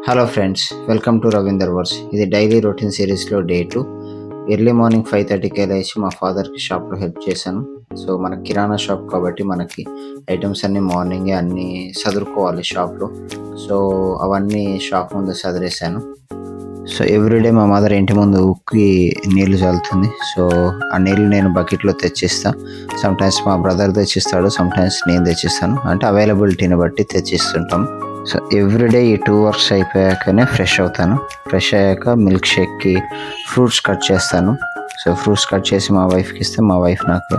Hello friends, welcome to Ravinder వర్స్. ఇది daily routine సిరీస్లో డే 2. ఎర్లీ మార్నింగ్ 5:30కి లేచి మా ఫాదర్కి షాప్లో హెల్ప్ చేశాను. సో మన కిరాణా షాప్ కాబట్టి మనకి ఐటమ్స్ అన్నీ మార్నింగే అన్నీ సదురుకోవాలి షాప్లో. సో అవన్నీ షాప్ ముందు సదిరేశాను. సో ఎవ్రీడే మా మదర్ ఇంటి ముందు ఉక్కి నీళ్లు చల్లుతుంది. సో ఆ నీళ్ళు నేను బకెట్లో తెచ్చిస్తాను. సమ్టైమ్స్ మా బ్రదర్ తెచ్చిస్తాడు, సమ్టైమ్స్ నేను తెచ్చిస్తాను. అంటే అవైలబిలిటీని బట్టి తెచ్చిస్తుంటాం. సో ఎవ్రీడే ఈ 2 వర్క్స్ అయిపోయాకనే ఫ్రెష్ అవుతాను. ఫ్రెష్ అయ్యాక మిల్క్ షేక్కి ఫ్రూట్స్ కట్ చేస్తాను. సో ఫ్రూట్స్ కట్ చేసి మా వైఫ్కి ఇస్తే మా వైఫ్ నాకు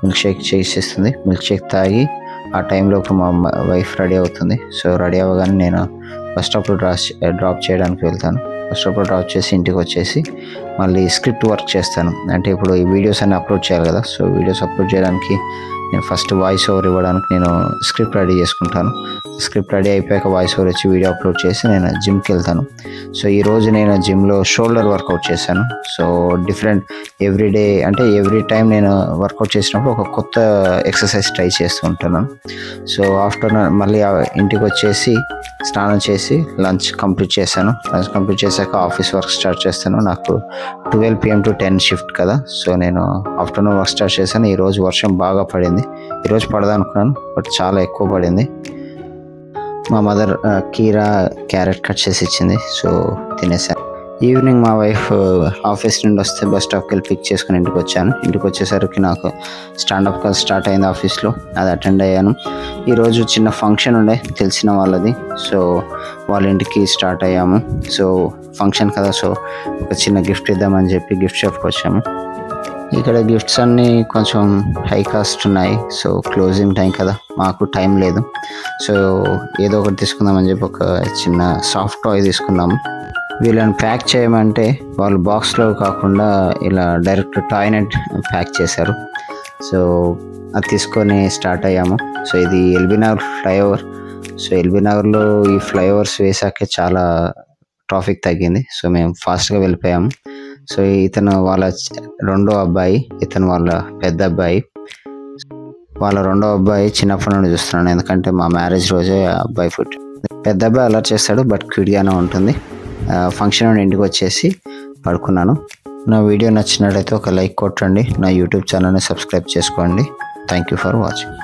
మిల్క్ షేక్ చేసిస్తుంది. మిల్క్ షేక్ తాగి ఆ టైంలోపు మా వైఫ్ రెడీ అవుతుంది. సో రెడీ అవ్వగానే నేను బస్ స్టాప్లో డ్రాప్ చేయడానికి వెళ్తాను. బస్ స్టాప్లో డ్రాప్ చేసి ఇంటికి వచ్చేసి మళ్ళీ స్క్రిప్ట్ వర్క్ చేస్తాను. అంటే ఇప్పుడు ఈ వీడియోస్ అన్ని అప్లోడ్ చేయాలి కదా. సో వీడియోస్ అప్లోడ్ చేయడానికి నేను ఫస్ట్ వాయిస్ ఓవర్ ఇవ్వడానికి నేను స్క్రిప్ట్ రెడీ చేసుకుంటాను. స్క్రిప్ట్ రెడీ అయిపోయాక వాయిస్ ఓవర్ వచ్చి వీడియో అప్లోడ్ చేసి నేను జిమ్కి వెళ్తాను. సో ఈరోజు నేను జిమ్లో షోల్డర్ వర్కౌట్ చేశాను. సో డిఫరెంట్ ఎవ్రీడే అంటే ఎవ్రీ టైం నేను వర్కౌట్ చేసినప్పుడు ఒక కొత్త ఎక్సర్సైజ్ ట్రై చేస్తూ ఉంటున్నాను. సో ఆఫ్టర్నూన్ మళ్ళీ ఇంటికి వచ్చేసి స్నానం చేసి లంచ్ కంప్లీట్ చేశాను. లంచ్ కంప్లీట్ చేశాక ఆఫీస్ వర్క్ స్టార్ట్ చేస్తాను. నాకు 12 PM to 10 షిఫ్ట్ కదా. సో నేను ఆఫ్టర్నూన్ వర్క్ స్టార్ట్ చేశాను. ఈరోజు వర్షం బాగా పడింది. ఈరోజు పడదనుకున్నాను, బట్ చాలా ఎక్కువ పడింది. మా మదర్ కీరా క్యారెట్ కట్ చేసి ఇచ్చింది. సో తినేసాను. ఈవినింగ్ మా వైఫ్ ఆఫీస్ నుండి వస్తే బస్ స్టాప్కి వెళ్ళి పిక్ చేసుకుని ఇంటికి వచ్చాను. ఇంటికి వచ్చేసరికి నాకు స్టాండప్ కాల్ స్టార్ట్ అయింది ఆఫీస్లో. అది అటెండ్ అయ్యాను. ఈరోజు చిన్న ఫంక్షన్ ఉండే తెలిసిన వాళ్ళది. సో వాళ్ళ ఇంటికి స్టార్ట్ అయ్యాము. సో ఫంక్షన్ కదా, సో ఒక చిన్న గిఫ్ట్ ఇద్దామని చెప్పి గిఫ్ట్ షాప్కి వచ్చాము. ఇక్కడ గిఫ్ట్స్ అన్నీ కొంచెం హై కాస్ట్ ఉన్నాయి. సో క్లోజింగ్ టైం కదా, మాకు టైం లేదు. సో ఏదో ఒకటి తీసుకుందామని చెప్పి ఒక చిన్న సాఫ్ట్ టాయ్ తీసుకున్నాము. వీళ్ళని ప్యాక్ చేయమంటే వాళ్ళు బాక్స్లో కాకుండా ఇలా డైరెక్ట్ టాయ్ని ప్యాక్ చేశారు. సో అది తీసుకొని స్టార్ట్ అయ్యాము. సో ఇది LB Nagar flyover. So LB నగర్లో ఈ ఫ్లైఓవర్స్ వేసాకే చాలా ట్రాఫిక్ తగ్గింది. సో మేము ఫాస్ట్గా వెళ్ళిపోయాము. సో ఇతను వాళ్ళ రెండో అబ్బాయి, ఇతను వాళ్ళ పెద్ద అబ్బాయి. వాళ్ళ రెండో అబ్బాయి చిన్నప్పటి నుండి చూస్తున్నాను, ఎందుకంటే మా మ్యారేజ్ రోజే అబ్బాయి పుట్టి. పెద్ద అబ్బాయి అలర్ట్ చేస్తాడు, బట్ క్యూట్గానే ఉంటుంది. ఫంక్షన్ నుండి ఇంటికి వచ్చేసి పడుకున్నాను. నా వీడియో నచ్చినట్లయితే ఒక లైక్ కొట్టండి. నా యూట్యూబ్ ఛానల్ని సబ్స్క్రైబ్ చేసుకోండి. Thank you for watching.